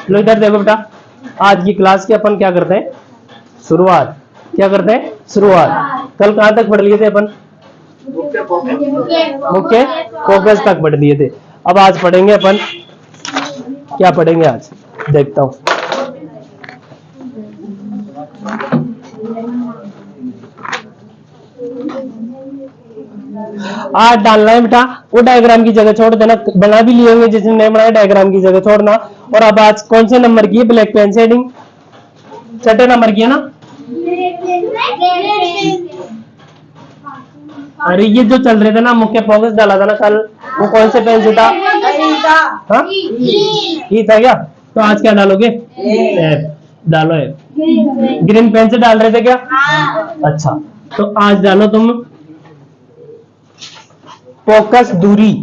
लो इधर देखो बेटा, आज की क्लास की अपन क्या करते हैं, शुरुआत। क्या करते हैं, शुरुआत। कल कहां तक पढ़ लिए थे अपन, मुख्य फोकस तक पढ़ लिए थे। अब आज पढ़ेंगे अपन, क्या पढ़ेंगे आज, देखता हूं। आज डालना है बेटा, वो डायग्राम की जगह छोड़ देना, बना भी लिए होंगे जिसने नहीं बनाया, डायग्राम की जगह छोड़ना। और अब आज कौन से नंबर की है ब्लैक पेन से हेडिंग, छठे नंबर की है ना। अरे ये जो चल रहे थे ना, मुख्य फोकस डाला था ना कल, वो कौन से पेन से था, हाँ ई था क्या। तो आज क्या डालोगे, एफ डालो, एफ। ग्रीन पेन से डाल रहे थे क्या, अच्छा। तो आज डालो तुम फोकस दूरी,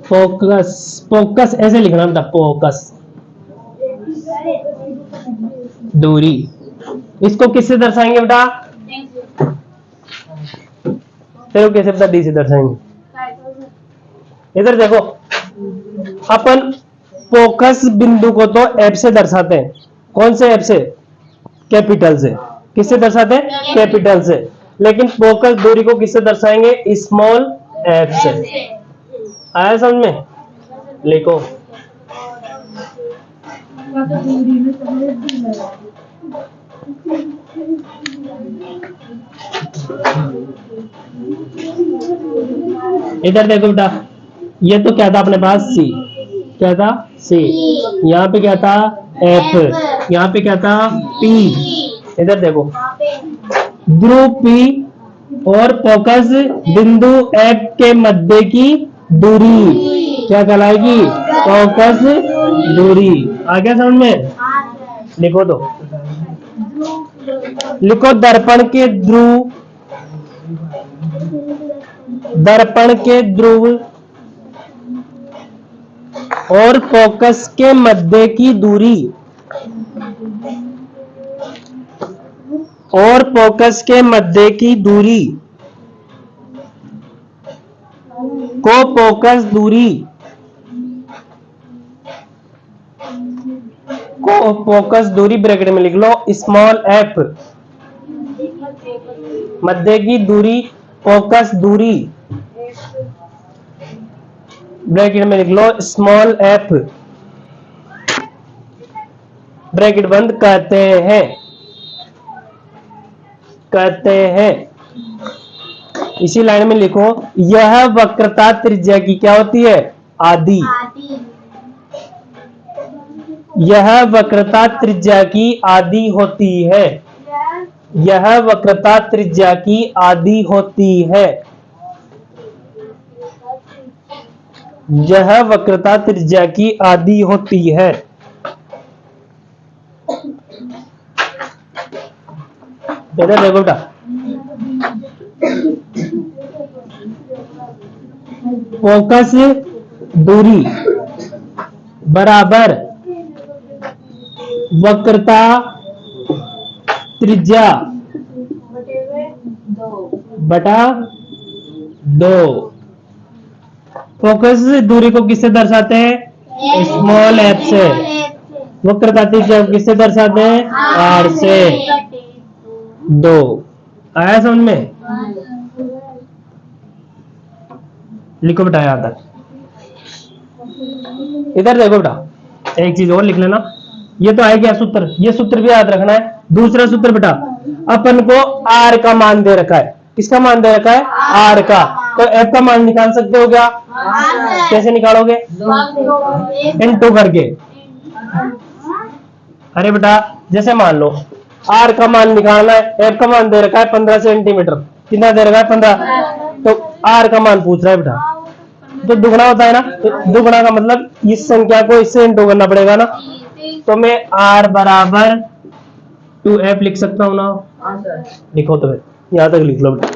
फोकस, फोकस ऐसे लिखना था, फोकस दूरी। इसको किससे दर्शाएंगे बेटा, चलो कैसे बता, डी से दर्शाएंगे। इधर देखो, अपन फोकस बिंदु को तो एफ से दर्शाते हैं। कौन से एफ से, कैपिटल से। किससे दर्शाते हैं, कैपिटल से। लेकिन फोकस दूरी को किससे दर्शाएंगे, स्मॉल एफ से। आया समझ में, लिखो। इधर देखो बेटा, ये तो क्या था अपने पास, सी। क्या था, सी। यहाँ पे क्या था, एफ। यहाँ पे क्या था, पी। इधर देखो, ध्रुव पी और फोकस बिंदु एफ के मध्य की दूरी क्या कहलाएगी, फोकस दूरी। आ गया समझ में, लिखो तो, लिखो दर्पण के ध्रुव, दर्पण के ध्रुव और फोकस के मध्य की दूरी, और फोकस के मध्य की दूरी को फोकस दूरी को फोकस दूरी ब्रैकेट में लिख लो, स्मॉल एफ। मध्य की दूरी फोकस दूरी ब्रैकेट में लिख लो, स्मॉल एफ। ब्रैकेट बंद कहते हैं, कहते हैं। इसी लाइन में लिखो, यह वक्रता त्रिज्या की क्या होती है, आधी। यह वक्रता त्रिज्या की आधी होती है, यह वक्रता त्रिज्या की आधी होती है, यह वक्रता त्रिज्या की आधी होती है। इधर देखो बेटा, फोकस दूरी बराबर वक्रता त्रिज्या बटा 2। फोकस दूरी को किससे दर्शाते हैं, स्मॉल एफ से। वक्रता त्रिज्या को किससे दर्शाते हैं, आर से 2। आया समझ में, लिखो बेटा यहां तक। इधर देखो बेटा, एक चीज और लिख लेना, ये तो है क्या सूत्र, ये सूत्र भी याद रखना है। दूसरा सूत्र बेटा, अपन को आर का मान दे रखा है, किसका मान दे रखा है, आर का। तो एफ का मान निकाल सकते हो क्या, कैसे निकालोगे, इनटू करके। अरे बेटा जैसे मान लो आर का मान निकालना है, एफ का मान दे रखा है 15 सेंटीमीटर, कितना दे रखा है 15, तो आर का मान पूछ रहा है बेटा, तो दुगना होता है ना, तो दुगना का मतलब इस संख्या को इससे इंटू करना पड़ेगा ना। तो मैं आर बराबर 2f लिख सकता हूँ ना, लिखो तो फिर यहां तक लिख लो बेटा।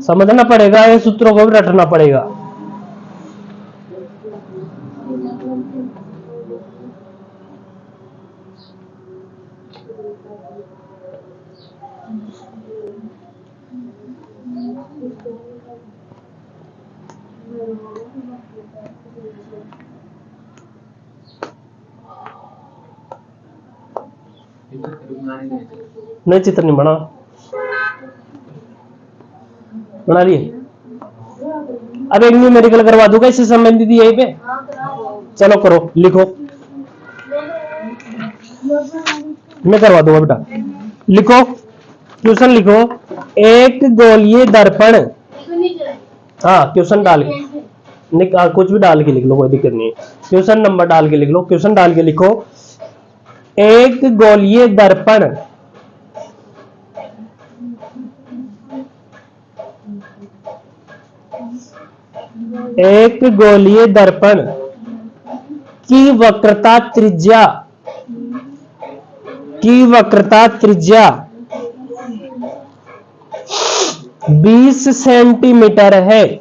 समझना पड़ेगा, ये सूत्रों को भी रटना पड़ेगा। नहीं चित्र नहीं बना लिए। अब एक न्यूमेरिकल करवा दूंगा इससे संबंधित यहीं पे। चलो करो, लिखो, मैं करवा दूंगा बेटा। लिखो, क्वेश्चन लिखो। एक गोलीय दर्पण, हाँ क्वेश्चन डाल के कुछ भी डाल के लिख लो, कोई दिक्कत नहीं है। क्वेश्चन नंबर डाल के लिख लो, क्वेश्चन डाल के लिखो। एक गोलीय दर्पण एक गोलीय दर्पण की वक्रता त्रिज्या 20 सेंटीमीटर है।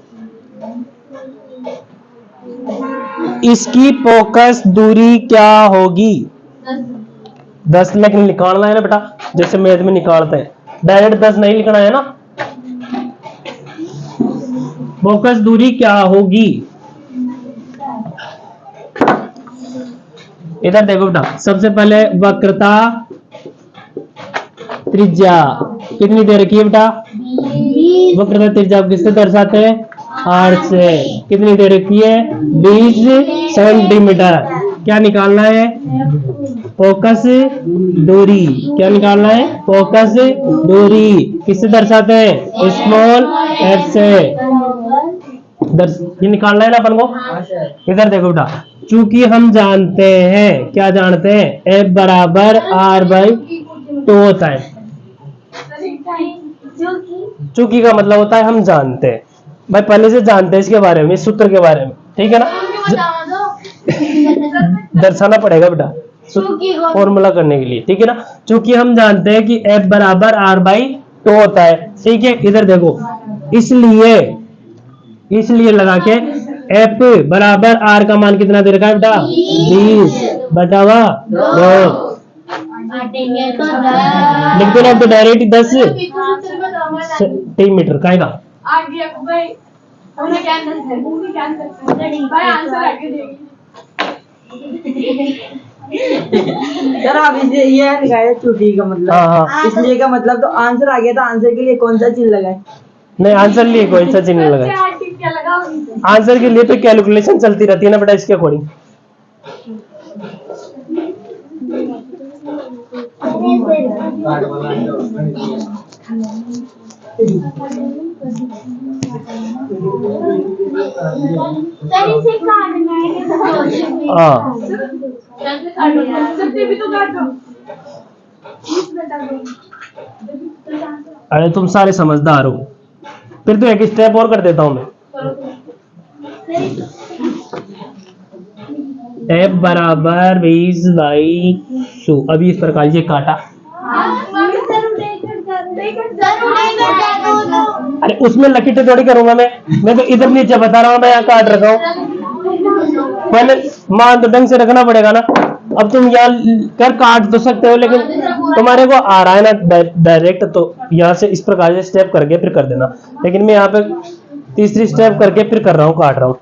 इसकी फोकस दूरी क्या होगी? 10 लेकिन निकालना है ना बेटा, जैसे मैथ में निकालते हैं, डायरेक्ट 10 नहीं लिखना है ना। फोकस दूरी क्या होगी? इधर देखो बेटा, सबसे पहले वक्रता त्रिज्या कितनी दे रखी है बेटा? वक्रता त्रिज्या किससे दर्शाते हैं? आर से। कितनी दे रखी है? 20 सेंटीमीटर। क्या निकालना है? फोकस दूरी। क्या निकालना है? फोकस दूरी। किससे दर्शाते हैं? स्मॉल एफ से। ये निकालना है ना अपन को। इधर देखो बेटा, चूंकि हम जानते हैं, क्या जानते हैं? F बराबर R/2 होता है। चूंकि का मतलब होता है हम जानते हैं। भाई पहले से जानते हैं इसके बारे में, इस सूत्र के बारे में, ठीक है ना। दर्शाना पड़ेगा बेटा फॉर्मूला करने के लिए, ठीक है ना। चूंकि हम जानते हैं कि F बराबर R/2 होता है, ठीक है। इधर देखो, इसलिए लगा के F बराबर R का मान कितना दे रखा है बेटा? 20/2। लिख दो ना तो डायरेक्ट 10 सेंटीमीटर का आएगा। सर आप इसे ये लगाए चूटी का मतलब। हाँ। इसलिए का मतलब तो आंसर आ गया था, आंसर के लिए कौन सा चिन्ह लगाए? नहीं, आंसर लिए कोई सा चिन्ह लगाए। आंसर के लिए तो कैलकुलेशन चलती रहती है ना बेटा, इसके अकॉर्डिंग। अरे तुम सारे समझदार हो। फिर तो एक स्टेप और कर देता हूं मैं। F बराबर 20/2। अभी इस प्रकार ये काटा। अरे उसमें लकीटे थोड़ी करूंगा मैं तो इधर नीचे बता रहा हूँ, मैं यहाँ काट रखा हूँ। पहले मान तो ढंग से रखना पड़ेगा ना। अब तुम यहाँ कर काट तो सकते हो, लेकिन तुम्हारे को आ रहा है ना डायरेक्ट, तो यहाँ से इस प्रकार से स्टेप करके फिर कर देना। लेकिन मैं यहाँ पे तीसरी स्टेप करके फिर कर रहा हूँ, काट रहा हूँ।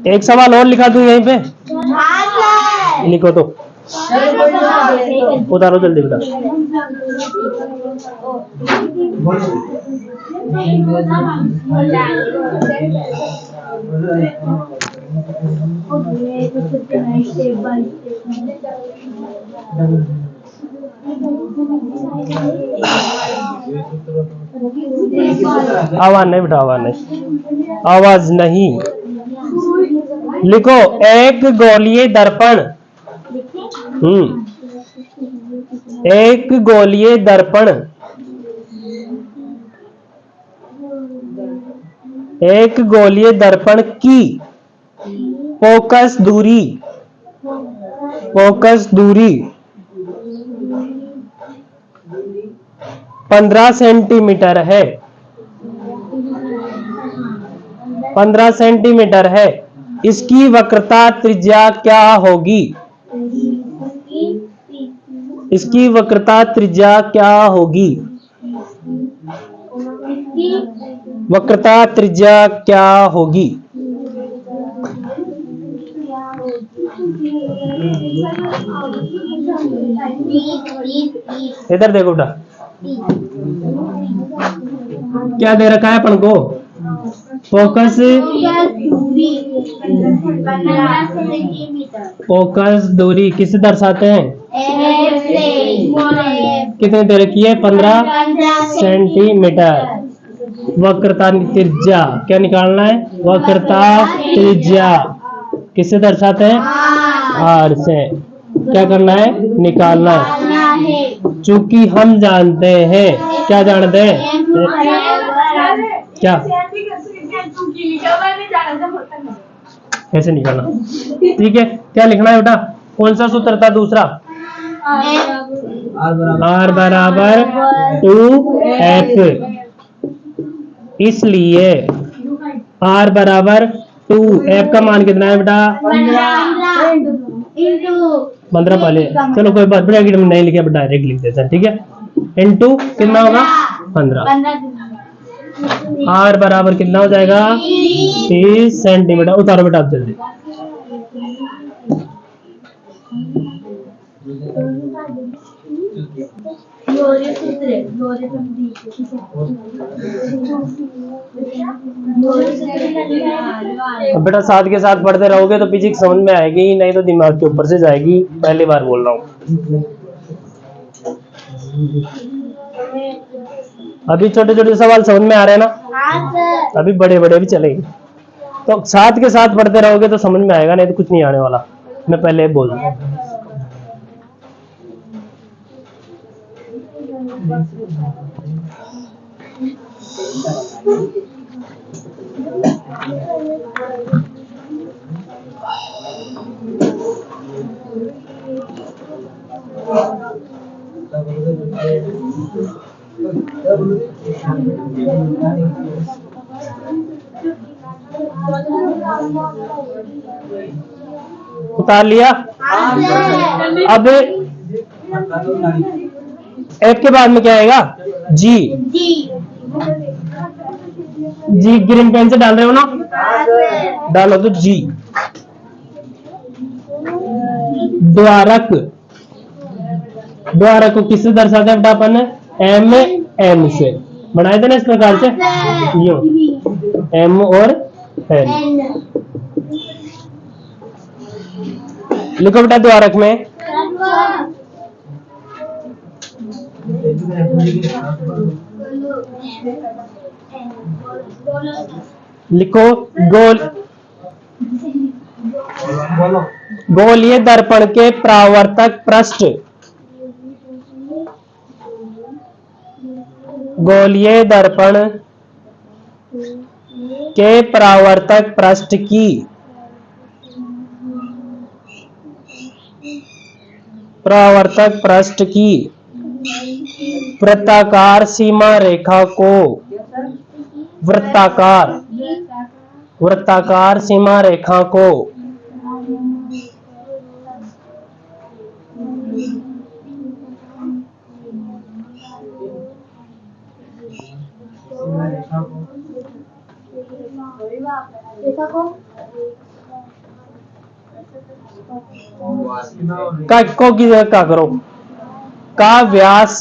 एक सवाल और लिखा दूं यहीं पे। लिखो तो उतारो जल्दी बेटा। आवाज नहीं बेटा, आवाज नहीं, आवाज नहीं। लिखो, एक गोलीय दर्पण। एक गोलीय दर्पण एक गोलीय दर्पण की फोकस दूरी 15 सेंटीमीटर है। 15 सेंटीमीटर है। इसकी वक्रता त्रिज्या क्या होगी? इसकी वक्रता त्रिज्या क्या होगी? वक्रता त्रिज्या क्या होगी? इधर देखो बेटा, क्या दे रखा है अपन को? फोकस, फोकस दूरी किसे दर्शाते हैं? कितने दे रखी है? 15 सेंटीमीटर। वक्रता त्रिज्या क्या निकालना है? वक्रता त्रिज्या किसे दर्शाते हैं? आर से। क्या करना है? निकालना है। चूंकि हम जानते हैं, क्या जानते हैं? क्या कैसे निकालना? ठीक है, क्या लिखना है बेटा? कौन सा सूत्र था दूसरा? R बराबर 2F। इसलिए R बराबर 2F का मान कितना है बेटा? 15 पहले, चलो कोई बात, ब्रैकेट में नहीं लिखे, डायरेक्ट लिख देते हैं। ठीक है, इनटू कितना होगा? 15। R बराबर कितना हो जाएगा? 30 सेंटीमीटर। उतारो बेटा आप जल्दी। अब बेटा साथ के साथ पढ़ते रहोगे तो फिजिक्स समझ में आएगी, नहीं तो दिमाग के ऊपर से जाएगी। पहली बार बोल रहा हूँ। अभी छोटे छोटे सवाल समझ में आ रहे हैं ना? अभी बड़े बड़े भी चलेंगे, तो साथ के साथ पढ़ते रहोगे तो समझ में आएगा, नहीं तो कुछ नहीं आने वाला। मैं पहले बोल दूं। उतार लिया? अब F के बाद में क्या आएगा? G। जी ग्रीन पेन से डाल रहे हो ना? डालो तो G। द्वारक, द्वारक को किससे दर्शाते हैं बेटा अपन? M N से बनाए थे ना इस प्रकार से, यूं M और N। लिखो बेटा द्वारक में, लिखो गोल, गोलीय दर्पण के परावर्तक पृष्ठ, गोलीय दर्पण के परावर्तक पृष्ठ की, परावर्तक पृष्ठ की वृत्ताकार सीमा रेखा को, वृत्ताकार, वृत्ताकार सीमा रेखा को को की जगह क्या करो? का व्यास,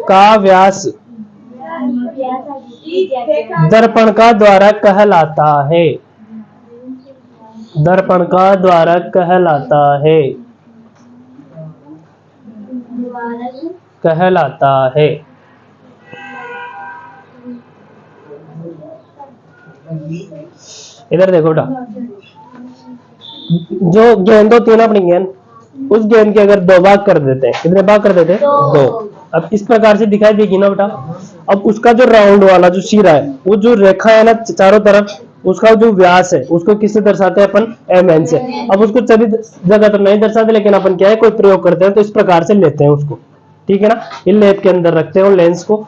का व्यास दर्पण का द्वारक कहलाता है, दर्पण का द्वारक कहलाता है, कहलाता है। इधर देखो बेटा, जो गेंद होती है ना अपनी गेंद, उस गेंद के अगर दो भाग कर देते हैं, कितने भाग कर देते हैं? दो। अब इस प्रकार से दिखाई देगी ना बेटा। अब उसका जो राउंड वाला जो सिरा है, वो जो रेखा है ना चारों तरफ, उसका जो व्यास है उसको किससे दर्शाते हैं अपन? mn से। अब उसको सभी जगह तो नहीं दर्शाते, लेकिन अपन क्या है कोई प्रयोग करते हैं तो इस प्रकार से लेते हैं उसको, ठीक है ना। इन लेप के अंदर रखते हैं लेंस को,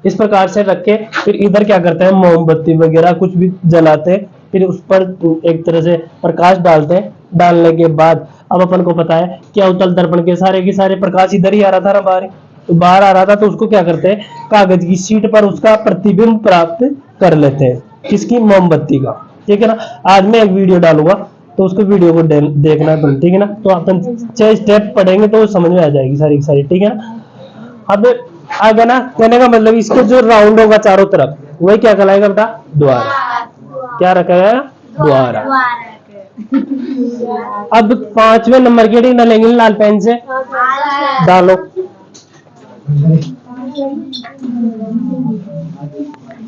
इस प्रकार से रख के फिर इधर क्या करते हैं, मोमबत्ती वगैरह कुछ भी जलाते हैं, फिर उस पर एक तरह से प्रकाश डालते हैं। डालने के बाद अब अपन को पता है कि अवतल दर्पण के सारे के सारे प्रकाश इधर ही आ रहा था ना बाहर, तो बाहर आ रहा था, तो उसको क्या करते हैं, कागज की शीट पर उसका प्रतिबिंब प्राप्त कर लेते हैं, किसकी, मोमबत्ती का। ठीक है ना। आज मैं एक वीडियो डालूंगा, तो उसको वीडियो को देखना तुम, ठीक है ना। तो अपन 6 स्टेप पढ़ेंगे तो समझ में आ जाएगी सारी की सारी, ठीक है ना। अब आगे ना, कहने का मतलब इसको जो राउंड होगा चारों तरफ, वही क्या कहलाएगा बेटा, द्वार। क्या रखा है, द्वार। अब 5वें नंबर की हेडिंग डालेंगे लाल पेन से, डालो।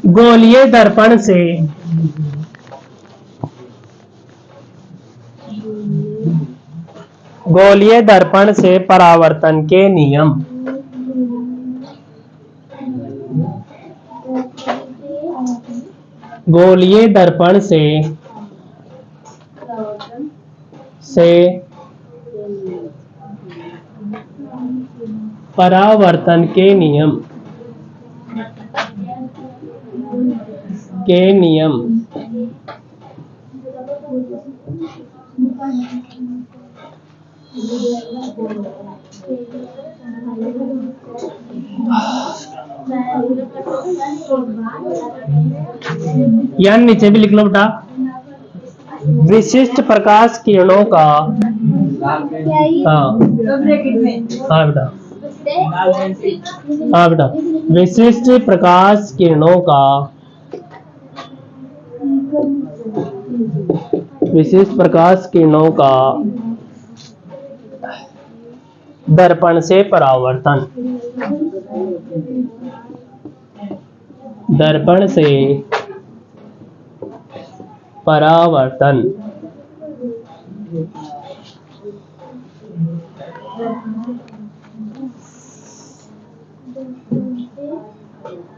गोलीय दर्पण से गोलीय दर्पण से परावर्तन के नियम। गोलीय दर्पण से परावर्तन के नियम या नीचे भी लिख लो बेटा। विशिष्ट प्रकाश किरणों का, हाँ बेटा, हाँ बेटा, विशिष्ट प्रकाश किरणों का दर्पण से परावर्तन, दर्पण से परावर्तन।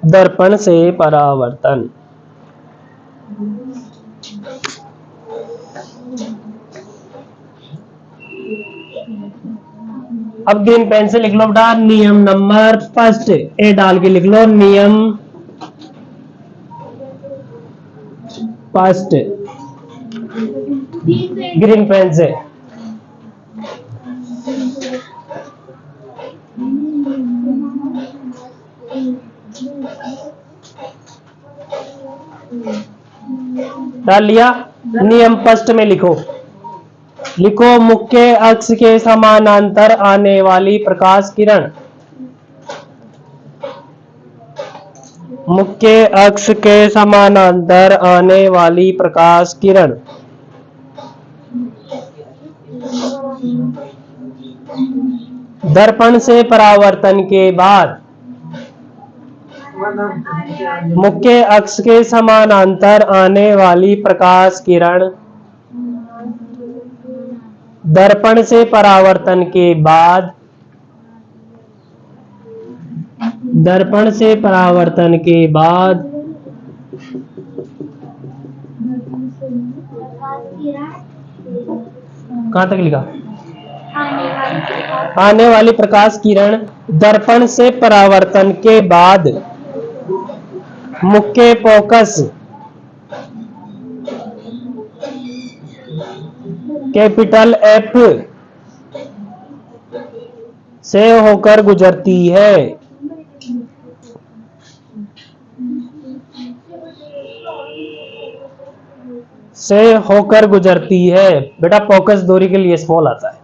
दर्पण से परावर्तन। अब ग्रीन पेन से लिख लो बेटा नियम नंबर फर्स्ट, ए डाल के लिख लो नियम फर्स्ट, ग्रीन पेन से। डाल लिया। नियम फर्स्ट में लिखो मुख्य अक्ष के समानांतर आने वाली प्रकाश किरण, मुख्य अक्ष के समानांतर आने वाली प्रकाश किरण दर्पण से परावर्तन के बाद मुख्य अक्ष के समानांतर आने वाली प्रकाश किरण दर्पण से परावर्तन के बाद कहां तक लिखा, आने वाली प्रकाश किरण दर्पण से परावर्तन के बाद मुख्य फोकस कैपिटल एफ से होकर गुजरती है। बेटा फोकस दूरी के लिए स्मॉल आता है।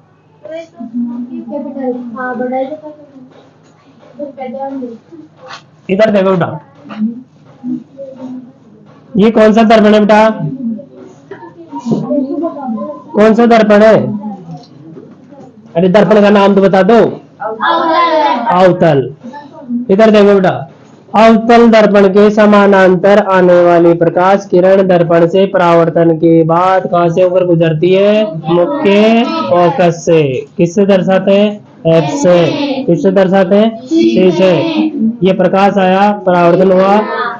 इधर देखो बेटा, ये कौन सा दर्पण है बेटा, कौन सा दर्पण है, अरे दर्पण का नाम तो बता दो, अवतल। इधर देखो बेटा, अवतल दर्पण के समानांतर आने वाली प्रकाश किरण दर्पण से परावर्तन के बाद कहां से होकर गुजरती है, मुख्य फोकस से। किससे दर्शाते हैं, एफ से। किससे दर्शाते हैं, सी से। ये प्रकाश आया, परावर्तन हुआ,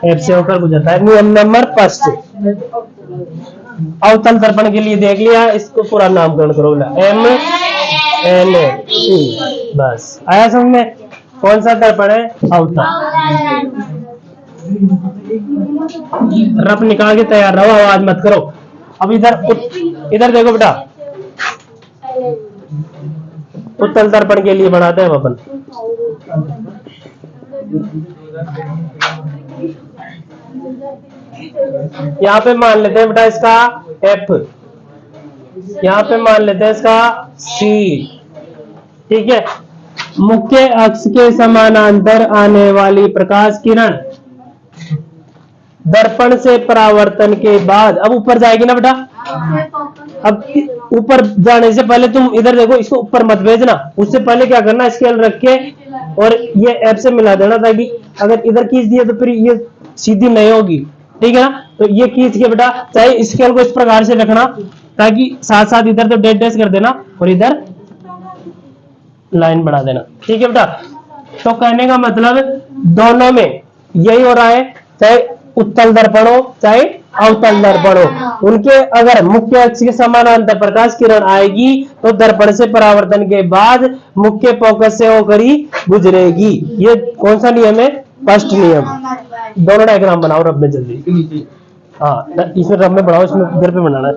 एफ से होकर गुजरता है। नियम नंबर फर्स्ट, अवतल दर्पण के लिए देख लिया, इसको पूरा नामकरण करो, एम एन टी, बस आया समझ में। कौन सा दर्पण है, अवतल। रफ निकाल के तैयार रहो, आवाज मत करो। अब इधर देखो बेटा, उत्तल दर्पण के लिए बनाते हैं अपन। यहाँ पे मान लेते हैं बेटा इसका F, यहाँ पे मान लेते हैं इसका C। ठीक है, मुख्य अक्ष के समानांतर आने वाली प्रकाश किरण दर्पण से परावर्तन के बाद अब ऊपर जाएगी ना बेटा। अब ऊपर जाने से पहले तुम इधर देखो, इसको ऊपर मत भेजना, उससे पहले क्या करना, स्केल रख के और ये F से मिला देना, ताकि अगर इधर खींच दिया तो फिर ये सीधी नहीं होगी। ठीक है ना, तो ये खींच के बेटा चाहे स्केल को इस प्रकार से रखना, ताकि साथ साथ इधर तो डेड डैश कर देना और इधर लाइन बढ़ा देना। ठीक है बेटा, तो कहने का मतलब दोनों में यही हो रहा है, चाहे उत्तल दर्पण हो चाहे अवतल दर्पण हो, उनके अगर मुख्य अक्ष के समानांतर प्रकाश किरण आएगी तो दर्पण से परावर्तन के बाद मुख्य फोकस से होकर ही गुजरेगी। ये कौन सा नियम है, फर्स्ट नियम। दोनों डायग्राम बनाओ रब में जल्दी। हाँ, इसमें रब में बनाओ, इसमें इधर पे बनाना है।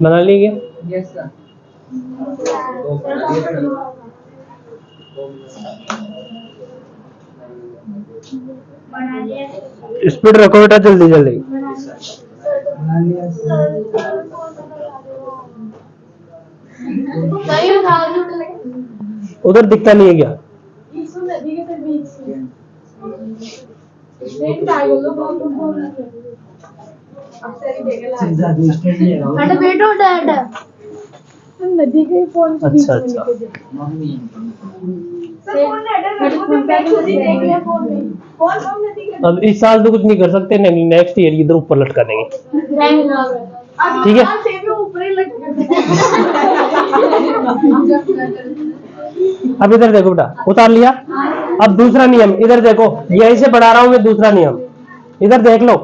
बना ली क्या? Yes sir. स्पीड रखो बेटा, जल्दी जल्दी। उधर दिखता नहीं है क्या? नदी के फोन से अच्छा अच्छा, अब इस साल तो कुछ नहीं कर सकते, नेक्स्ट ईयर इधर ऊपर लटका देंगे। ठीक है, अब इधर देखो बेटा, उतार लिया। अब दूसरा नियम इधर देखो, यहीं से बढ़ा रहा हूं मैं, दूसरा नियम इधर देख लो।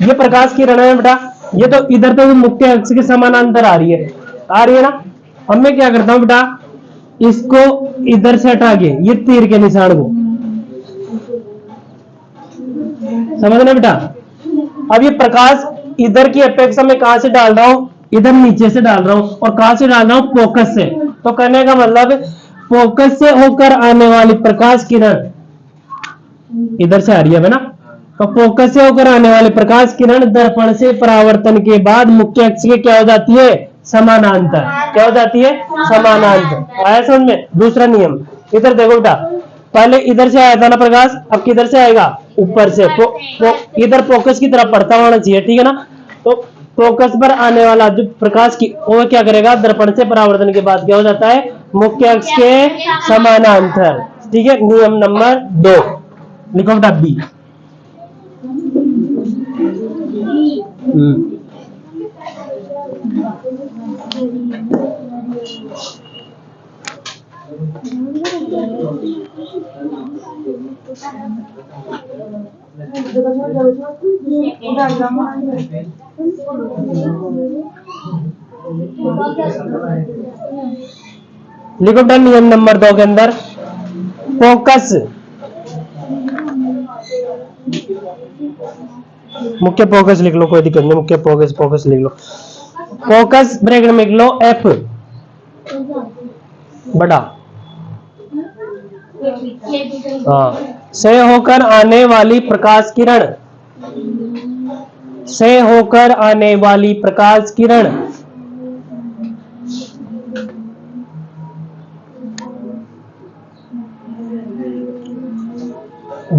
ये प्रकाश की किरण है बेटा, ये तो इधर तो मुख्य अक्ष के समानांतर आ रही है ना। अब मैं क्या करता हूं बेटा, इसको इधर से हटा के ये तीर के निशान को, समझना बेटा। अब ये प्रकाश इधर की अपेक्षा में कहां से डाल रहा हूं, इधर नीचे से डाल रहा हूं, और कहां से डाल रहा हूं, फोकस से। तो कहने का मतलब फोकस से होकर आने वाली प्रकाश किरण इधर से आ रही है ना, तो फोकस से होकर आने वाली प्रकाश किरण दर्पण से परावर्तन के बाद मुख्य अक्ष के क्या हो जाती है, समानांतर। क्या हो जाती है, समानांतर। आया समझ में? दूसरा नियम इधर देखो बेटा, पहले इधर से आया था ना प्रकाश, अब किधर से आएगा, ऊपर से। इधर फोकस की तरफ पड़ता होना चाहिए। ठीक है ना, तो फोकस पर आने वाला जो प्रकाश की वो क्या करेगा, दर्पण से परावर्तन के बाद क्या हो जाता है, मुख्य अक्ष के समानांतर। ठीक है, नियम नंबर 2 लिखो बेटा, बी। लिखो बेटा नियम नंबर 2 के अंदर फोकस, मुख्य फोकस लिख लो, कोई दिक्कत नहीं, मुख्य फोकस फोकस लिख लो। फोकस ब्रैकेट में लिख लो एफ बड़ा, हाँ, से होकर आने वाली प्रकाश किरण, से होकर आने वाली प्रकाश किरण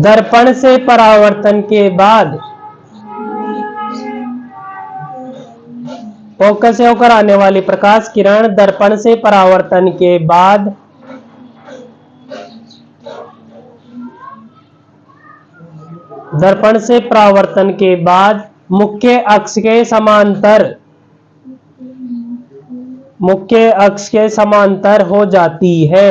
दर्पण से परावर्तन के बाद, फोकस से होकर आने वाली प्रकाश किरण दर्पण से परावर्तन के बाद दर्पण से परावर्तन के बाद मुख्य अक्ष के समांतर, मुख्य अक्ष के समांतर हो जाती है।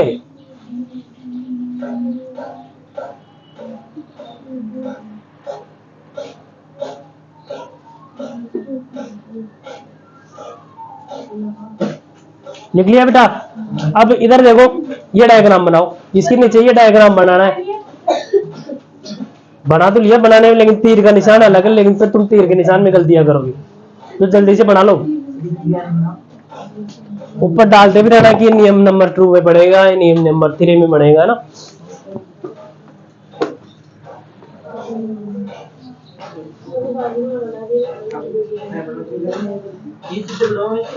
लिख लिया बेटा। अब इधर देखो, ये डायग्राम बनाओ, इसके नीचे ये डायग्राम बनाना है। बना तो लिया बनाने में, लेकिन तीर का निशान अलग है, लेकिन फिर तुम तीर के निशान में गलतियां करोगे, तो जल्दी से बना लो। ऊपर डालते भी रहना कि नियम नंबर 2 में बढ़ेगा, नियम नंबर 3 में बढ़ेगा ना।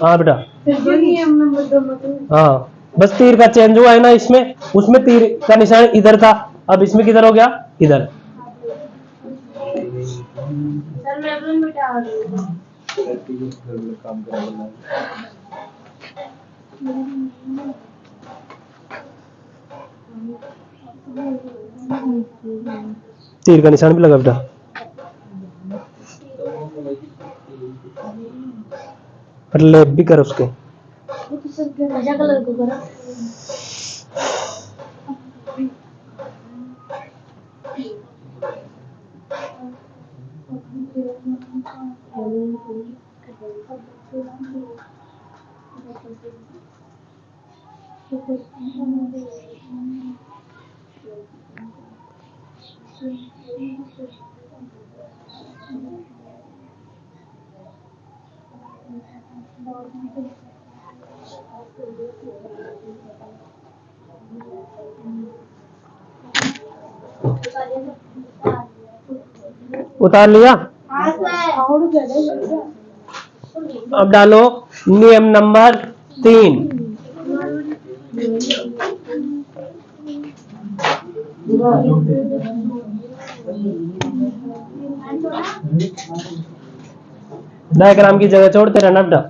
हाँ बेटा, हाँ बस तीर का चेंज हुआ है ना इसमें, उसमें तीर का निशान इधर था, अब इसमें किधर हो गया, इधर। तीर का निशान भी लगा बेटा, और लेप भी कर उसके। कलर को करो। उतार लिया। अब डालो नियम नंबर 3। डायग्राम की जगह छोड़ते रहना बेटा।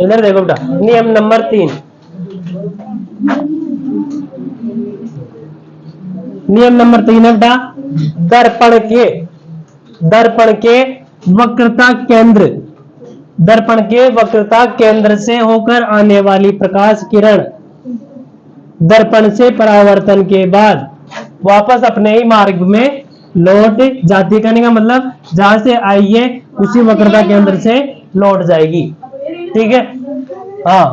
इधर देखो बेटा, नियम नंबर 3। नियम नंबर 3 है बेटा, दर्पण के वक्रता केंद्र, दर्पण के वक्रता केंद्र से होकर आने वाली प्रकाश किरण दर्पण से परावर्तन के बाद वापस अपने ही मार्ग में लौट जाती, करने का मतलब जहां से आई है उसी वक्रता केंद्र से लौट जाएगी। ठीक है, हाँ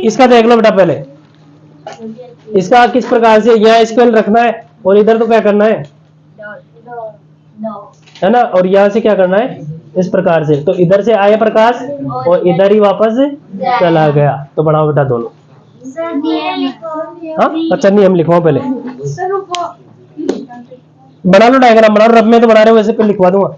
इसका देख लो बेटा पहले, इसका किस प्रकार से, यहाँ स्केल रखना है और इधर तो क्या करना है ना, और यहाँ से क्या करना है इस प्रकार से, तो इधर से आया प्रकाश और इधर ही वापस चला गया। तो बढ़ाओ बेटा दोनों। हाँ अच्छा, नियम लिखवाओ पहले, बना लो डायग्राम, बना लो, रब में तो बना रहे हो, वैसे पे लिखवा दूंगा।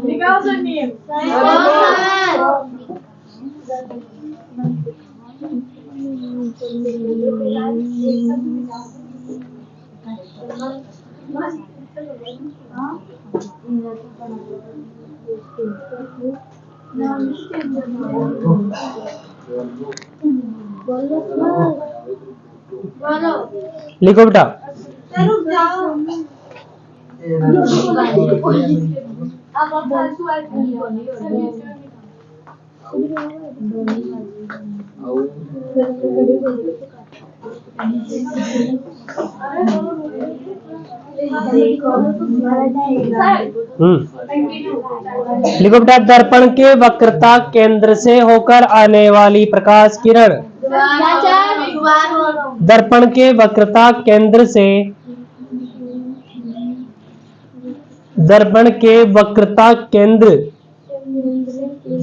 निकाल सकती लिखो बेटा। लिखो बेटा, दर्पण के वक्रता केंद्र से होकर आने वाली प्रकाश किरण। दर्पण के वक्रता केंद्र से, दर्पण के वक्रता केंद्र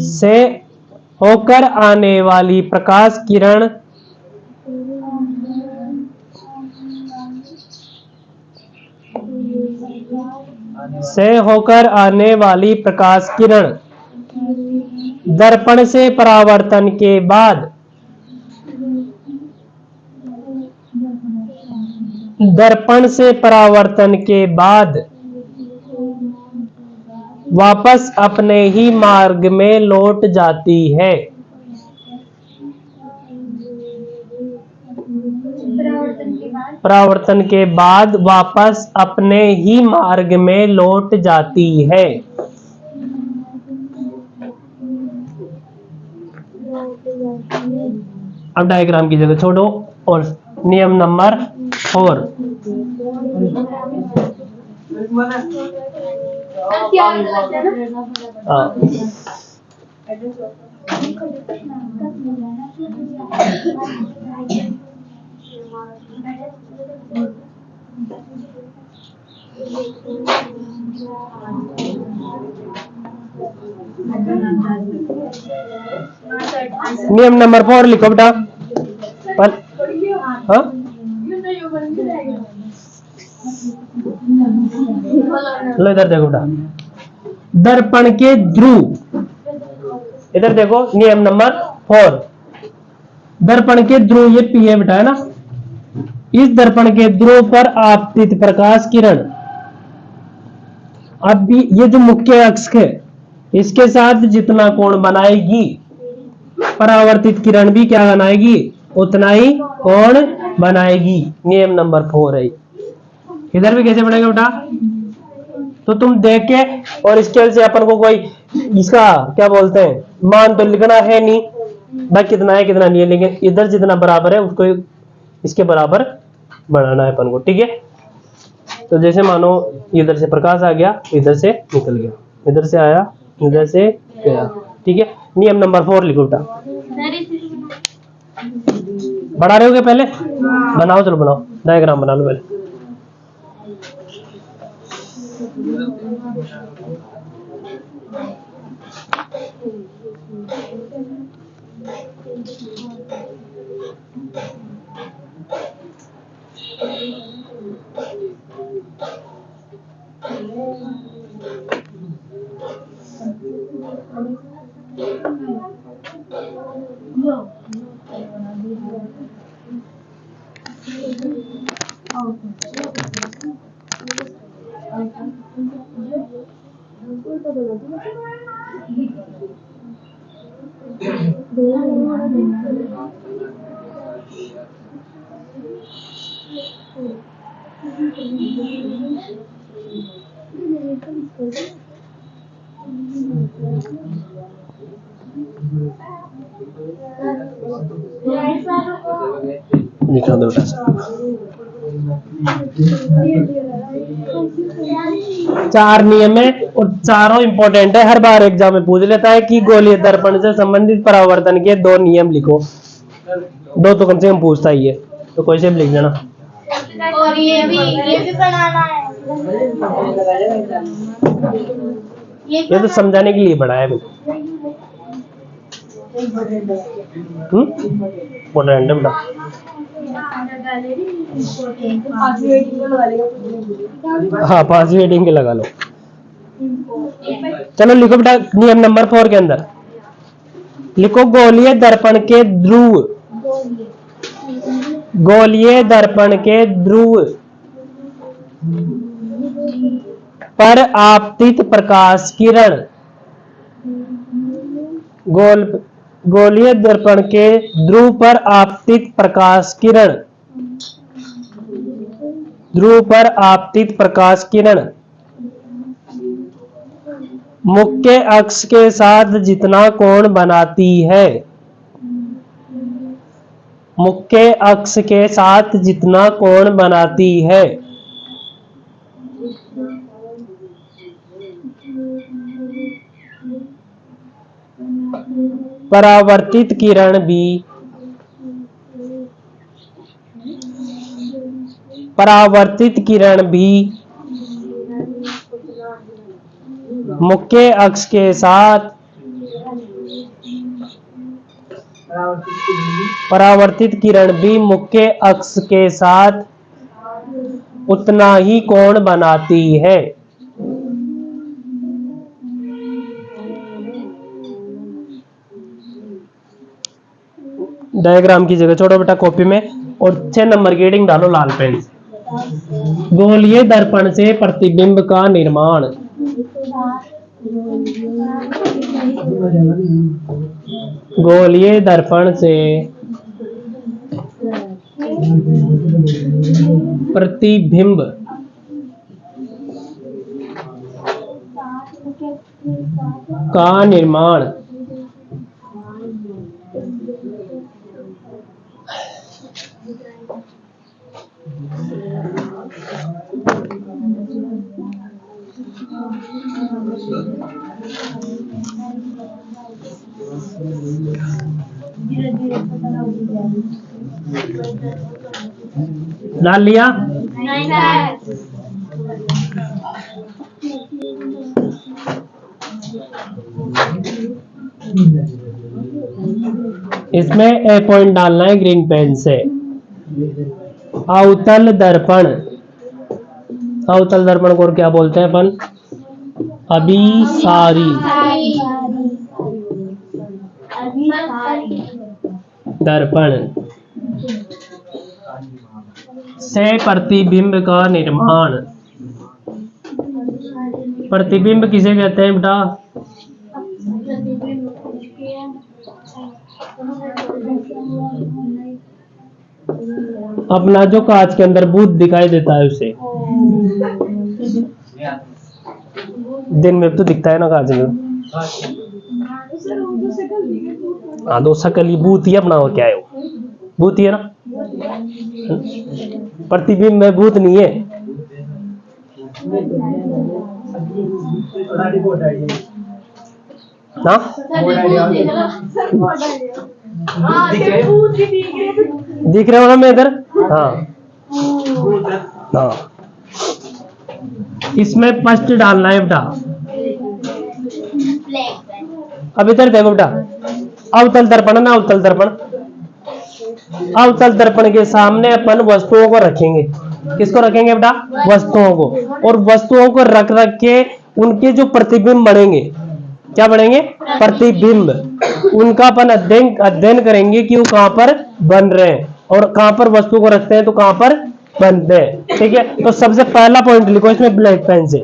से होकर आने वाली प्रकाश किरण से होकर आने वाली प्रकाश किरण दर्पण से परावर्तन के बाद, दर्पण से परावर्तन के बाद वापस अपने ही मार्ग में लौट जाती है। परावर्तन के बाद वापस अपने ही मार्ग में लौट जाती है। अब डायग्राम की जगह छोड़ो और नियम नंबर 4। नियम नंबर 4 लिखो बेटा। हाँ, लो इधर देखो बेटा, दर्पण के ध्रुव, इधर देखो नियम नंबर 4, दर्पण के ध्रुव, ये पी है बेटा, है ना। इस दर्पण के ध्रुव पर आपतित प्रकाश किरण, अब भी ये जो मुख्य अक्ष है इसके साथ जितना कोण बनाएगी, परावर्तित किरण भी क्या बनाएगी, उतना ही कोण बनाएगी। नियम नंबर 4 है। इधर भी कैसे बनेगा बेटा, तो तुम देख के और स्केल से अपन को कोई इसका क्या बोलते हैं मान तो लिखना है नहीं, भाई कितना है कितना नहीं है, लेकिन इधर जितना बराबर है उसको इसके बराबर बढ़ाना है अपन को, ठीक है। तो जैसे मानो इधर से प्रकाश आ गया, इधर से निकल गया, इधर से आया, इधर से गया, ठीक है। नियम नंबर 4 लिखो बेटा। बढ़ा रहे हो क्या पहले? बनाओ, चलो बनाओ, डायग्राम बना लो पहले। निकाल दो बेटा। 4 नियम है और चारों इंपॉर्टेंट है, हर बार एग्जाम में पूछ लेता है कि गोलीय दर्पण से संबंधित परावर्तन के 2 नियम लिखो। 2 तो कम से कम पूछता ही है। तो कोई से भी लिख देना। और ये भी बनाना है। ये तो समझाने के लिए बनाया मैंने। वो रैंडम ना। हाँ पास वेटिंग के लगा लो। चलो लिखो बेटा नियम नंबर 4 के अंदर लिखो गोलीय दर्पण के ध्रुव, गोलीय दर्पण के ध्रुव पर आपतित प्रकाश किरण, गोलीय दर्पण के ध्रुव पर आपतित प्रकाश किरण, ध्रुव पर आपतित प्रकाश किरण मुख्य अक्ष के साथ जितना कोण बनाती है, मुख्य अक्ष के साथ जितना कोण बनाती है, परावर्तित किरण भी, परावर्तित किरण भी मुख्य अक्ष के साथ, परावर्तित किरण भी मुख्य अक्ष के साथ उतना ही कोण बनाती है। डायग्राम की जगह छोड़ो बेटा कॉपी में और 6 नंबर की हेडिंग डालो लाल पेन से। गोलीय दर्पण से प्रतिबिंब का निर्माण, गोलीय दर्पण से प्रतिबिंब का निर्माण, डाल लिया। इसमें ए पॉइंट डालना है ग्रीन पेन से। अवतल दर्पण, अवतल दर्पण को क्या बोलते हैं अपन? अभिसारी दर्पण से प्रतिबिंब का निर्माण। प्रतिबिंब किसे कहते हैं बेटा? अपना जो कांच के अंदर भूत दिखाई देता है उसे। दिन में तो दिखता है ना कांच में। हाँ दो शकल भूत ही अपना, क्या है वो? भूत ही है ना। प्रतिबिंब में भूत नहीं है। ना दिख रहे हो ना मैं इधर? हाँ हाँ। इसमें फर्स्ट डालना है बेटा। अब इधर देखो बेटा, अवतल दर्पण ना, अवतल दर्पण, अवतल दर्पण के सामने अपन वस्तुओं को रखेंगे। किसको रखेंगे बेटा? वस्तुओं को। और वस्तुओं को रख रख के उनके जो प्रतिबिंब बनेंगे, क्या बनेंगे? प्रतिबिंब। उनका अपन अध्ययन करेंगे कि वो कहां पर बन रहे हैं और कहां पर वस्तु को रखते हैं तो कहां पर बनते हैं। ठीक है, तो सबसे पहला पॉइंट लिखो इसमें ब्लैक पेन से।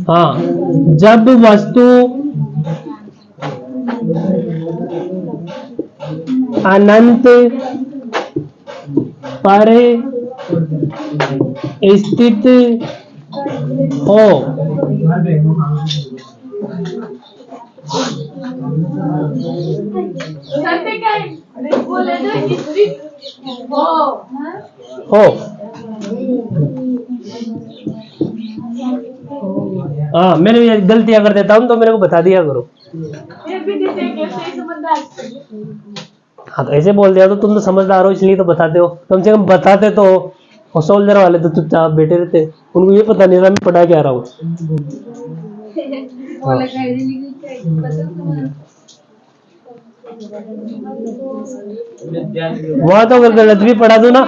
हाँ, जब वस्तु अनंत पर स्थित हो, हाँ मैंने ये गलतियां कर देता हूँ तो मेरे को बता दिया करो। हाँ तो ऐसे बोल दिया तो तुम तो समझदार हो इसलिए तो बताते हो, कम से कम बताते तो हो। और सोल्जर वाले तो चुपचाप बैठे रहते, उनको ये पता नहीं था मैं पढ़ा क्या रहा हूँ। वहां तो अगर गलत भी पढ़ा दो ना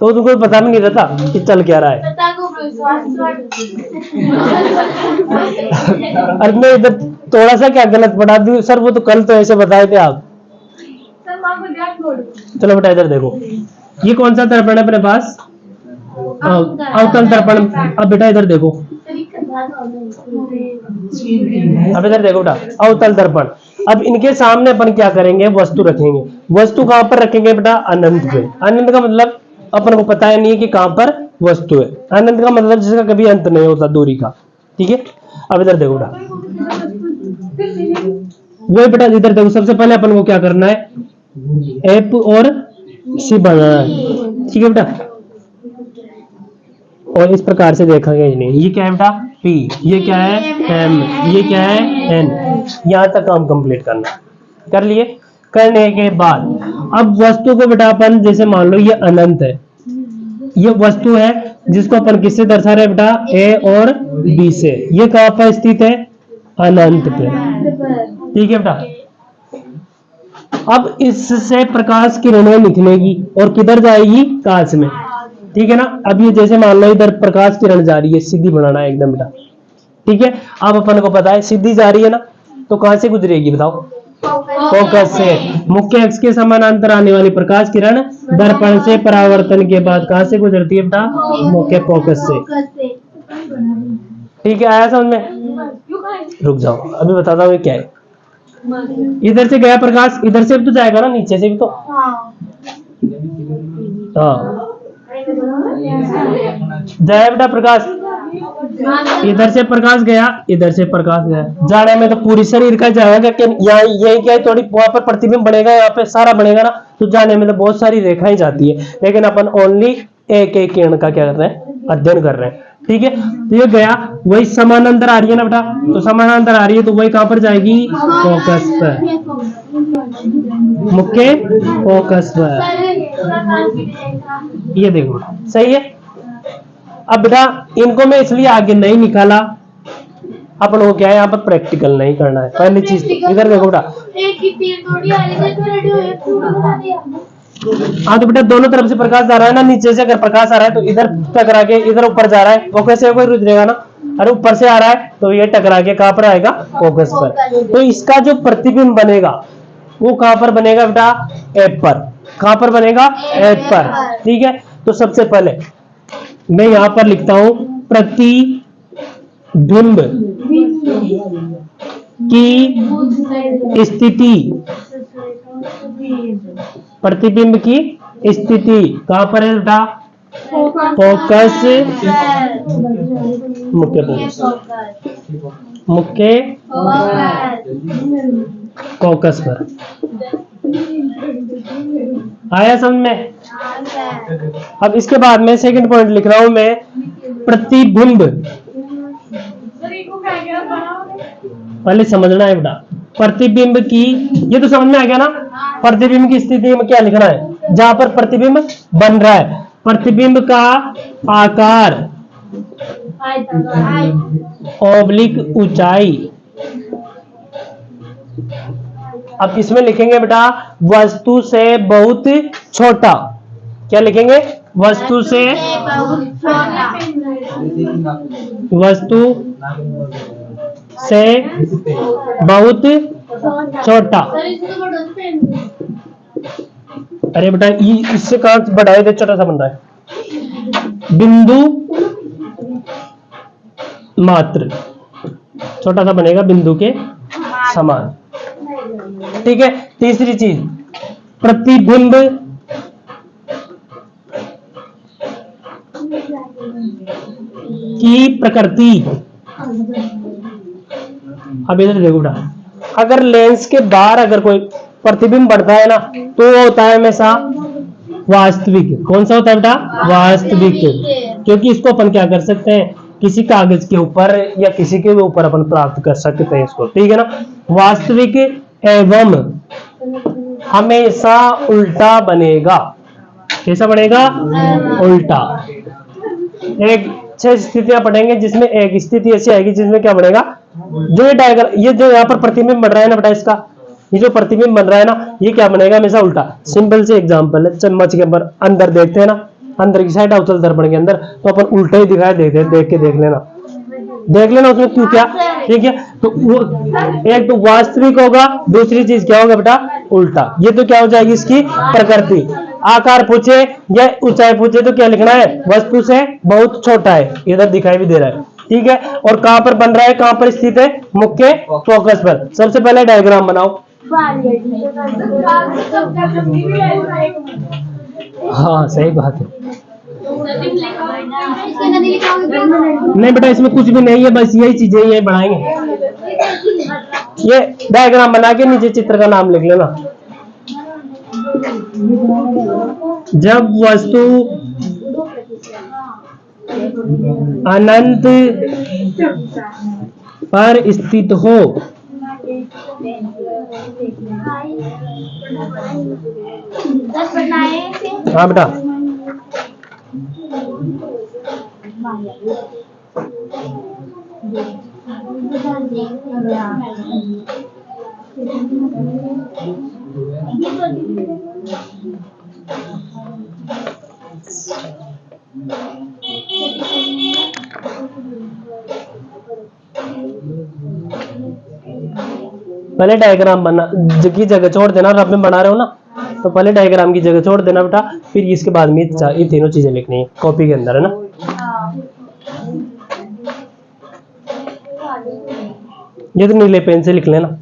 तो तुमको पता भी नहीं रहता कि चल क्या रहा है। अरे मैं इधर थोड़ा सा क्या गलत पढ़ा दूं सर, वो तो कल तो ऐसे बताए थे आप। चलो बेटा इधर देखो, ये कौन सा दर्पण है अपने पास? अवतल दर्पण। अब बेटा इधर देखो, अब इधर देखो बेटा, अवतल दर्पण। अब इनके सामने अपन क्या करेंगे? वस्तु रखेंगे। वस्तु कहां पर रखेंगे बेटा? अनंत पे। अनंत का मतलब अपन को पता है नहीं है कि कहां पर वस्तु है। अनंत का मतलब जिसका कभी अंत नहीं होता, दूरी का। ठीक है, अब इधर देखो बेटा, वही बेटा इधर देखो, सबसे पहले अपन को क्या करना है? एफ और सी बनाना है। ठीक है बेटा, और इस प्रकार से देखेंगे नहीं, ये क्या है बेटा? पी, ये क्या है? एम, ये क्या है? एन। यहां तक काम कंप्लीट करना। कर लिए? करने के बाद अब वस्तु को बेटा अपन जैसे मान लो ये अनंत है, ये वस्तु है जिसको अपन किससे दर्शा रहे बेटा? ए और बी से। ये कहां पर स्थित है? अनंत पे। ठीक है बेटा, अब इससे प्रकाश किरणें निकलेगी और किधर जाएगी? कांच में। ठीक है ना। अब ये जैसे मान लो इधर प्रकाश किरण जा रही है, सीधी बनाना है एकदम बेटा। ठीक है, अब अपन को पता है सीधी जा रही है ना, तो कहां से गुजरेगी बताओ? फोकस से। मुख्य अक्ष के समानांतर आने वाली प्रकाश किरण दर्पण से परावर्तन के बाद कहां से गुजरती है बेटा? मुख्य फोकस से। ठीक है, आया समझ में? रुक जाओ, अभी बताता हूँ ये क्या है। इधर से गया प्रकाश, इधर से भी तो जाएगा ना, नीचे से भी तो। हाँ, जाए बेटा प्रकाश, इधर से प्रकाश गया, इधर से प्रकाश गया। जाने में तो पूरी शरीर का जाएगा कि यहाँ यही क्या है, थोड़ी वहां पर प्रतिबिंब बनेगा, यहाँ पे सारा बनेगा ना, तो जाने में तो बहुत सारी रेखाएं जाती है, लेकिन अपन ओनली एक एक किरण का क्या कर रहे हैं? अध्ययन कर रहे हैं। ठीक है, तो ये गया, वही समानांतर आ रही है ना बेटा, तो समानांतर आ रही है तो वही कहां पर जाएगी? फोकस पर, मुख्य फोकस पर। ये देखो सही है। अब बेटा इनको मैं इसलिए आगे नहीं निकाला, अपन को क्या है यहाँ पर प्रैक्टिकल नहीं करना है। पहली चीज इधर देखो बेटा, हाँ तो बेटा दोनों तरफ से प्रकाश जा रहा है ना, नीचे से अगर प्रकाश आ रहा है तो इधर टकरा के इधर ऊपर जा रहा है, फोकस से कोई रुझेगा ना। अरे ऊपर से आ रहा है तो ये टकरा के कहां पर आएगा? फोकस पर। तो इसका जो प्रतिबिंब बनेगा वो कहां पर बनेगा बेटा? एफ पर। कहां पर बनेगा? एफ पर। ठीक है, तो सबसे पहले मैं यहां पर लिखता हूं प्रतिबिंब की स्थिति। प्रतिबिंब की स्थिति कहां पर है बेटा? फोकस, मुख्य फोकस, मुख्य फोकस पर। आया समझ में? अब इसके बाद में सेकंड पॉइंट लिख रहा हूं मैं, प्रतिबिंब। पहले समझना है बेटा, प्रतिबिंब की, ये तो समझ में आ गया ना? प्रतिबिंब की स्थिति में क्या लिखना है? जहां पर प्रतिबिंब बन रहा है, प्रतिबिंब का आकार, ऑब्लिक ऊंचाई। अब इसमें लिखेंगे बेटा वस्तु से बहुत छोटा। क्या लिखेंगे? वस्तु से, वस्तु से बहुत छोटा। अरे बेटा इससे कहां बढ़ाए थे? छोटा सा बन रहा है। बिंदु मात्र, छोटा सा बनेगा बिंदु के समान। ठीक है, तीसरी चीज प्रतिबिंब की प्रकृति। अब इधर देखो बेटा, अगर लेंस के बाहर अगर कोई प्रतिबिंब बढ़ता है ना तो वो होता है हमेशा वास्तविक। कौन सा होता है बेटा? वास्तविक। क्योंकि इसको अपन क्या कर सकते हैं? किसी कागज के ऊपर या किसी के ऊपर अपन प्राप्त कर सकते हैं इसको। ठीक है ना। वास्तविक एवं हमेशा उल्टा बनेगा। कैसा बनेगा? उल्टा। एक 6 स्थितियां पढ़ेंगे जिसमें एक स्थिति ऐसी आएगी जिसमें क्या बनेगा, जो ये डायग्राम, ये जो यहाँ पर प्रतिबिंब बन रहा है ना बेटा, इसका ये जो प्रतिबिंब बन रहा है ना, ये क्या बनेगा? हमेशा उल्टा। सिंपल से एग्जांपल है, चम्मच के ऊपर अंदर देखते हैं ना, अंदर की साइड अवतल दर्पण के अंदर, तो अपन उल्टा ही दिखाई देते हैं, देख के देख लेना उसमें क्यों क्या, ठीक है। तो वो एक तो वास्तविक होगा, दूसरी चीज क्या होगा बेटा? उल्टा। ये तो क्या हो जाएगी इसकी प्रकृति। आकार पूछे या ऊंचाई पूछे तो क्या लिखना है? वस्तु से बहुत छोटा है, इधर दिखाई भी दे रहा है, ठीक है। और कहां पर बन रहा है, कहां पर स्थित है? मुख्य फोकस पर। सबसे पहले डायग्राम बनाओ। हाँ सही बात है। नहीं बेटा इसमें कुछ भी नहीं है, बस यही चीजें ये बनाएंगे। ये डायग्राम बना के नीचे चित्र का नाम लिख लेना। जब वस्तु अनंत पर स्थित हो, हाँ बेटा, पहले डायग्राम बना की जगह छोड़ देना। रब में बना रहे हो ना, तो पहले डायग्राम की जगह छोड़ देना बेटा, फिर इसके बाद में ये तीनों चीजें लिखनी है कॉपी के अंदर, है ना। ये तो नीले पेन से लिख लेना।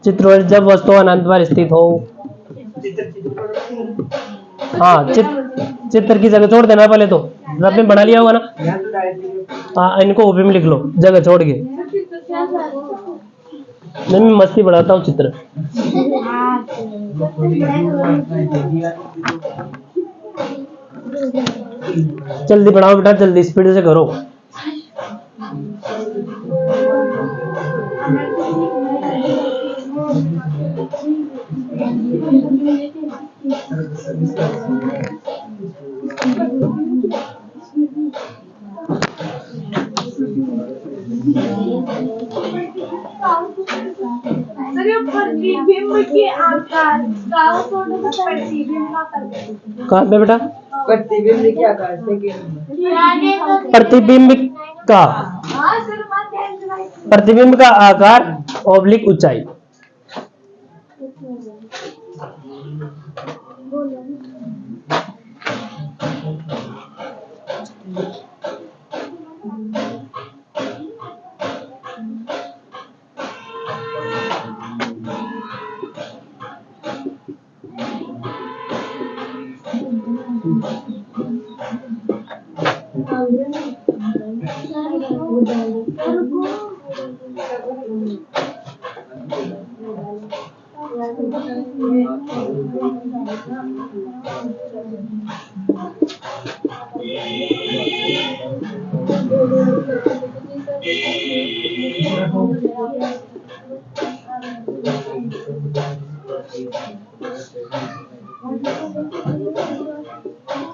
चित्र जब वस्तु अनंत पर स्थित हो, हाँ चित्र की जगह छोड़ देना पहले तो। आपने बना लिया होगा ना, हाँ इनको ओपी में लिख लो जगह छोड़ के। मैं मस्ती बढ़ाता हूँ चित्र। जल्दी बढ़ाओ बेटा, जल्दी स्पीड से करो। प्रतिबिंब के आकार का कहाँ पे बेटा? प्रतिबिंब के आकार से प्रतिबिंब का आकार ऑब्लिक ऊंचाई।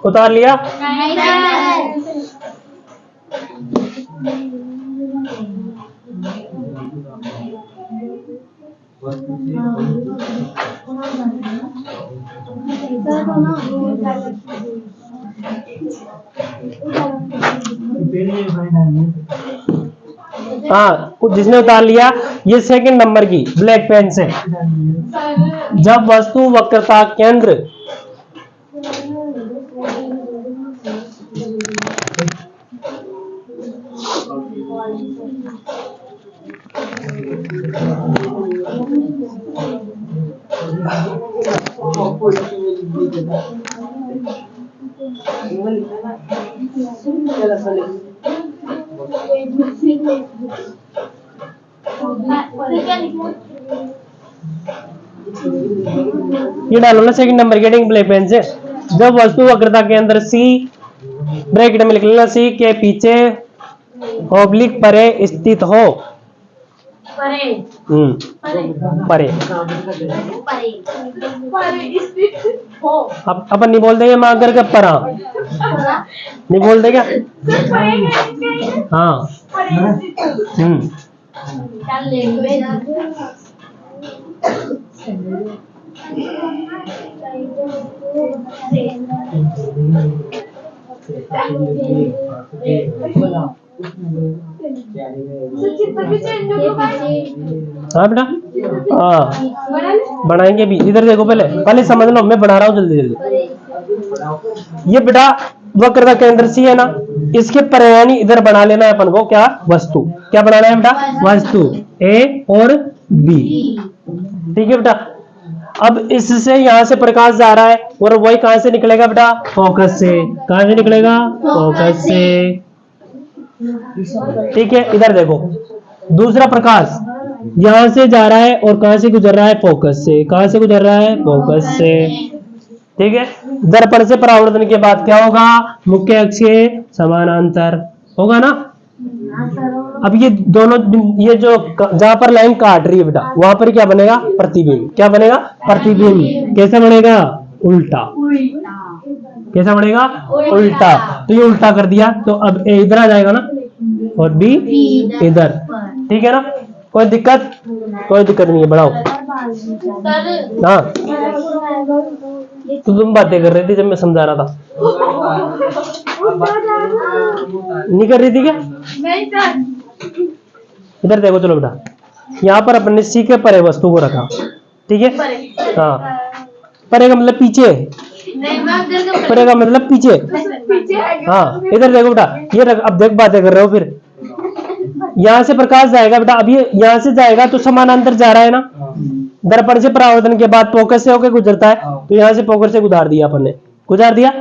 उतार लिया? हाँ जिसने उतार लिया, ये सेकंड नंबर की ब्लैक पेन से। जब वस्तु वक्रता केंद्र ये डालो ना सेकंड नंबर के ब्लैक पेन से। जब वस्तु वक्रता के अंदर सी ब्रैकेट में लिख लेना सी के पीछे ऑब्लिक परे स्थित हो। परे परे परे स्थित हो। अब अपन नहीं बोल देंगे माँ अगर के परा नहीं बोल देगा। हाँ चल ले हाँ बेटा हाँ बनाएंगे भी। इधर देखो पहले पहले समझ लो मैं बना रहा हूँ जल्दी जल्दी। ये बेटा वक्रता केंद्र सी है ना, इसके पर्यायनी इधर बना लेना है अपन को क्या वस्तु। क्या बनाना है बेटा वस्तु ए और बी। ठीक है बेटा। अब इससे यहां से प्रकाश जा रहा है और वही कहां से निकलेगा बेटा फोकस से। कहां से निकलेगा फोकस से। ठीक है इधर देखो दूसरा प्रकाश यहां से जा रहा है और कहां से गुजर रहा है फोकस से। कहां से गुजर रहा है फोकस से। ठीक है दर्पण से परावर्तन के बाद क्या होगा मुख्य अक्ष के समानांतर होगा ना। अब ये दोनों ये जो जहां पर लाइन काट रही है बेटा वहां पर क्या बनेगा प्रतिबिंब। क्या बनेगा प्रतिबिंब। कैसा बनेगा उल्टा। कैसा बनेगा उल्टा। तो ये उल्टा कर दिया तो अब ए इधर आ जाएगा ना और बी इधर। ठीक है ना कोई दिक्कत नहीं है बढ़ाओ। हाँ तो तुम बातें कर रही थी जब मैं समझा रहा था। नहीं कर रही थी क्या। इधर देखो चलो बेटा यहाँ पर अपने सी के परे वस्तु को रखा। ठीक है हाँ परे का मतलब पीछे। परे का मतलब पीछे। हाँ इधर देखो बेटा ये अब देख बातें कर रहे हो फिर। यहाँ से प्रकाश जाएगा बेटा। अब ये यहाँ से जाएगा तो समानांतर जा रहा है ना। दर्पण से परावर्तन के बाद फोकस से होकर गुजरता है तो यहाँ से फोकस से गुजार दिया अपन ने। गुजार दिया।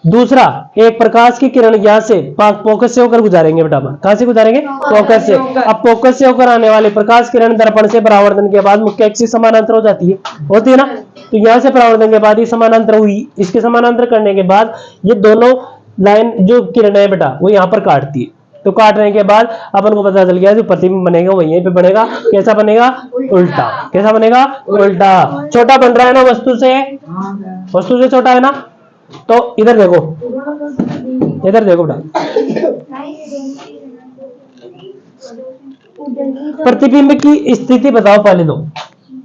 दूसरा एक प्रकाश की किरण यहाँ से फोकस से होकर गुजारेंगे बेटा अपन। कहां से गुजारेंगे फोकस से। अब फोकस से होकर आने वाले प्रकाश किरण दर्पण से परावर्तन के बाद मुख्य अक्ष से समानांतर हो जाती है होती है ना। तो यहाँ से परावर्तन के बाद ये समानांतर हुई। इसके समानांतर करने के बाद ये दोनों लाइन जो किरण है बेटा वो यहाँ पर काटती है। तो काटने के बाद अपन को पता चल गया जो प्रतिबिंब बनेगा वो यहीं पे बनेगा। कैसा बनेगा उल्टा। कैसा बनेगा उल्टा। छोटा बन रहा है ना वस्तु से छोटा है ना। तो इधर देखो बेटा प्रतिबिंब की स्थिति बताओ पहले तो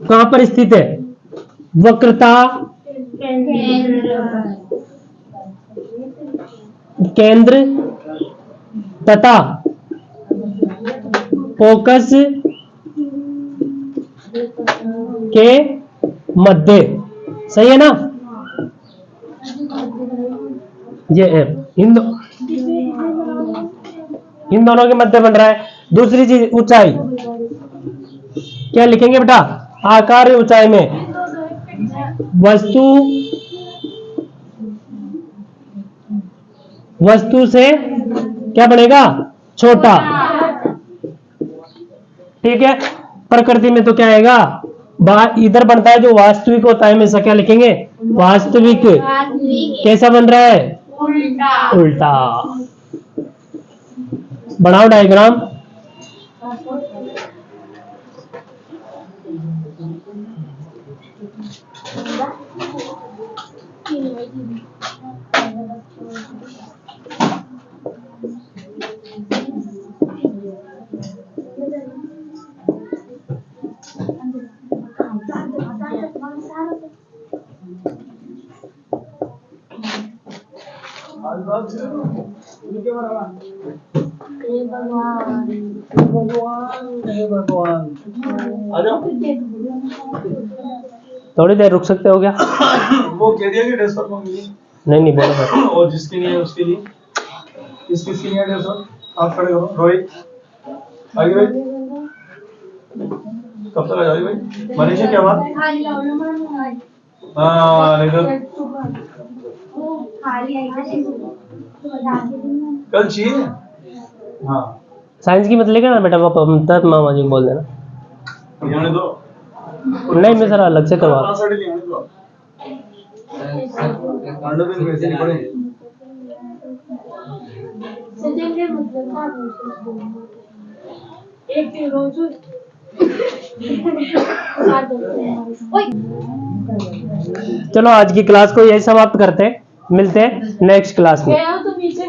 कहां पर स्थित है वक्रता केंद्र तथा फोकस के मध्य। सही है ना। ये इन दोनों के मध्य बन रहा है। दूसरी चीज ऊंचाई क्या लिखेंगे बेटा आकार ऊंचाई में वस्तु से क्या बनेगा छोटा। ठीक है प्रकृति में तो क्या आएगा इधर बनता है जो वास्तविक होता है हमेशा क्या लिखेंगे वास्तविक। कैसा बन रहा है उल्टा। बनाओ डायग्राम। थोड़ी देर रुक सकते हो क्या। वो कह दिया कि ट्रांसफर मांगी। नहीं बोलो और जिसके लिए उसके लिए किसकी नहीं है ट्रांसफर। आप खड़े हो रोहित आगे रोहित कब तक आ जाओगे भाई मनीषा क्या बात। हाँ नहीं कल चाहिए। हाँ साइंस की मत लेकर ना बेटा तब मामा जी को बोल देना। जाने दो नहीं मैं सर अलग से करवा। दो पांडव बिन वैसे नहीं पढ़े सजेंगे मतलब ना एक दिन रोज ओए चलो आज की क्लास को यही समाप्त करते हैं, मिलते हैं नेक्स्ट क्लास में। गया तो पीछे